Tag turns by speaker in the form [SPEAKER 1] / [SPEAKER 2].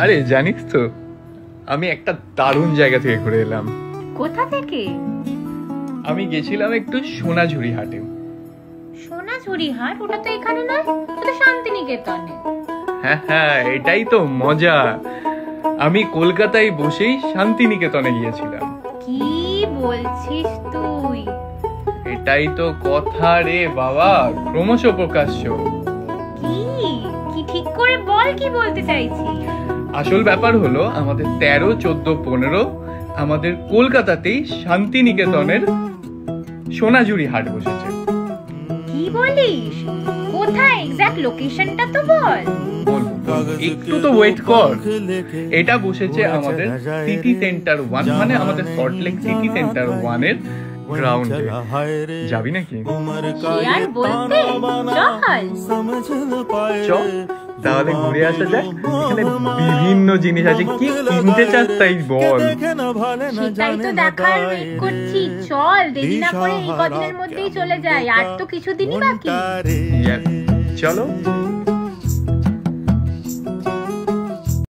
[SPEAKER 1] আরে জানিস তো, আমি একটা দারুণ জায়গা থেকে ঘুরে এলাম।
[SPEAKER 2] কোথা থেকে?
[SPEAKER 1] আমি গেছিলাম একটু সোনাঝুরি হাটে।
[SPEAKER 2] সোনাঝুরি হাট? ওটা তো এখানে নয়, ওটা শান্তিনিকেতনে।
[SPEAKER 1] হ্যাঁ হ্যাঁ, এটাই তো মজা। আমি কলকাতায় বসেই শান্তিনিকেতনে গিয়েছিলাম।
[SPEAKER 2] কি বলছিস তুই?
[SPEAKER 1] এটাই তো কথা রে বাবা, ক্রমশ প্রকাশ্য।
[SPEAKER 2] কি কি ঠিক করে বল, কি বলতে চাইছিস?
[SPEAKER 1] আসল ব্যাপার হলো, আমাদের 13, 14, 15 আমাদের কলকাতাতেই শান্তিনিকেতনের সোনাঝুরি হাট বসেছে।
[SPEAKER 2] কি বলিস? কোথায়? এক্সাক্ট লোকেশনটা তো বল।
[SPEAKER 1] একটু তো ওয়েট কর। এটা বসেছে আমাদের সিটি সেন্টার 1, মানে আমাদের সল্টলেক সিটি সেন্টার 1 এর গ্রাউন্ডে। যাবি নাকি?
[SPEAKER 2] আর বলতে
[SPEAKER 1] চল তাহলে ঘুরে আসা যাক। এখানে বিভিন্ন জিনিস আছে, কি কিনতে চাস তাই বল।
[SPEAKER 2] সেটাই তো দেখার ওয়েট করছি। চল, দেরি না করে এই কদিনের মধ্যেই চলে যাই, আর তো কিছুদিনই বাকি।
[SPEAKER 1] চলো।